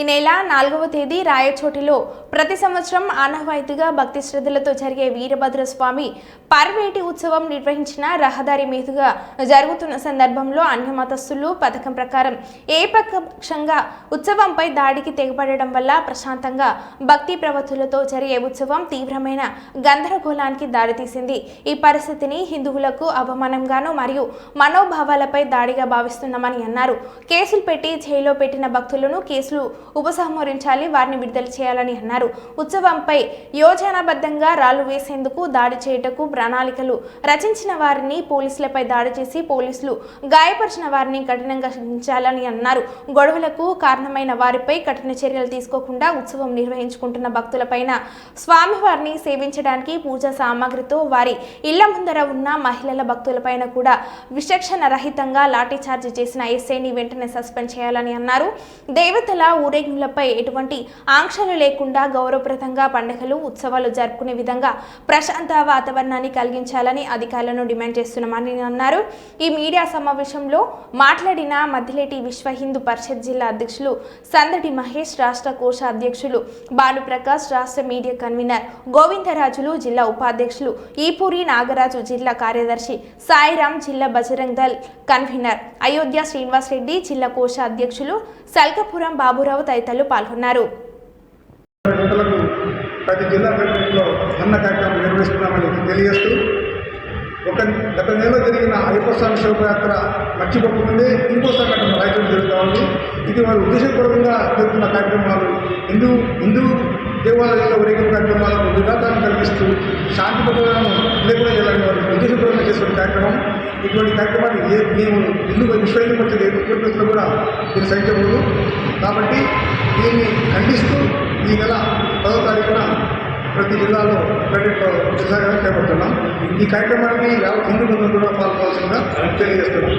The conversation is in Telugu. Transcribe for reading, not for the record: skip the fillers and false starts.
ఈ నెల 4వ తేదీ రాయచోటిలో ప్రతి సంవత్సరం ఆనవాయితీగా భక్తి శ్రద్ధలతో జరిగే వీరభద్రస్వామి పర్వేటి ఉత్సవం నిర్వహించిన రహదారి మీదుగా జరుగుతున్న సందర్భంలో అన్య మతస్థులు పథకం ప్రకారం ఏకపక్షంగా ఉత్సవంపై దాడికి తెగబడడం వల్ల ప్రశాంతంగా భక్తి ప్రవృత్తులతో జరిగే ఉత్సవం తీవ్రమైన గందరగోళానికి దారితీసింది. ఈ పరిస్థితిని హిందువులకు అవమానంగాను మరియు మనోభావాలపై దాడిగా భావిస్తున్నామని అన్నారు. కేసులు పెట్టి జైల్లో పెట్టిన భక్తులను కేసులు ఉపసంహరించాలి, వారిని విడుదల చేయాలని అన్నారు. ఉత్సవంపై యోజనాబద్ధంగా రాళ్లు వేసేందుకు దాడి చేయుటకు ప్రణాళికలు రచించిన వారిని పోలీసులపై దాడి చేసి పోలీసులు గాయపరిచిన వారిని కఠినంగా శిక్షించాలని అన్నారు. గొడవలకు కారణమైన వారిపై కఠిన చర్యలు తీసుకోకుండా ఉత్సవం నిర్వహించుకుంటున్న భక్తులపైన స్వామివారిని సేవించడానికి పూజా సామాగ్రితో వారి ఇళ్ల ముందర ఉన్న మహిళల భక్తులపైన కూడా విచక్షణ రహితంగా లాఠీచార్జి చేసిన ఎస్ఐని వెంటనే సస్పెండ్ చేయాలని అన్నారు. దేవతల ఊరేగింపులపై ఎటువంటి ఆంక్షలు లేకుండా గౌరవప్రదంగా పండుగలు ఉత్సవాలు జరుపుకునే విధంగా ప్రశాంత వాతావరణాన్ని కలిగించాలని అధికారులను డిమాండ్ చేస్తున్నామని అన్నారు. ఈ మీడియా సమావేశంలో మాట్లాడిన మద్దిలేటి విశ్వ హిందూ పరిషత్ జిల్లా అధ్యక్షులు సందడి మహేష్, రాష్ట్ర కోశ అధ్యక్షులు భానుప్రకాష్, రాష్ట్ర మీడియా కన్వీనర్ గోవిందరాజులు, జిల్లా ఉపాధ్యక్షులు ఈపూరి నాగరాజు, జిల్లా కార్యదర్శి సాయిరాం, జిల్లా బజరంగ్ దళ్ కన్వీనర్ అయోధ్య శ్రీనివాస్ రెడ్డి, జిల్లా కోశ అధ్యక్షులు సల్కపురం బాబురావు తదితరులు పాల్గొన్నారు. ప్రతి జిల్లా పరిషత్లో అన్న కార్యక్రమం నిర్వహిస్తున్నామని తెలియజేస్తూ గత నెలలో జరిగిన అయ్యప్ప స్వామి శోభయాత్ర మర్చిపోకముందే ఇంకో సంఘటన రాయచోటి జరుగుతూ ఉంది. ఇది వారు ఉద్దేశపూర్వకంగా జరుగుతున్న కార్యక్రమాలు హిందూ దేవాలయాల్లో ఊరేగింపు కార్యక్రమాలకు విఘాతాన్ని కలిగిస్తూ శాంతి భద్రతలను లేకుండా చేయాలని వారు ఉద్దేశపూర్వకంగా చేస్తున్న కార్యక్రమం. ఇటువంటి కార్యక్రమాన్ని మేము విశ్వ హిందూ పరిషత్ ఏర్పడిలో కూడా దీన్ని సహించకూడదు. కాబట్టి దీన్ని ఖండిస్తూ ఈ నెల 10వ తారీఖున ప్రతి జిల్లాలో పర్యటనలో ఉత్సాహంగా చేపడుతున్నాం. ఈ కార్యక్రమానికి హిందూ బంధువులు కూడా పాల్గొనాల్సిందిగా తెలియజేస్తున్నాం.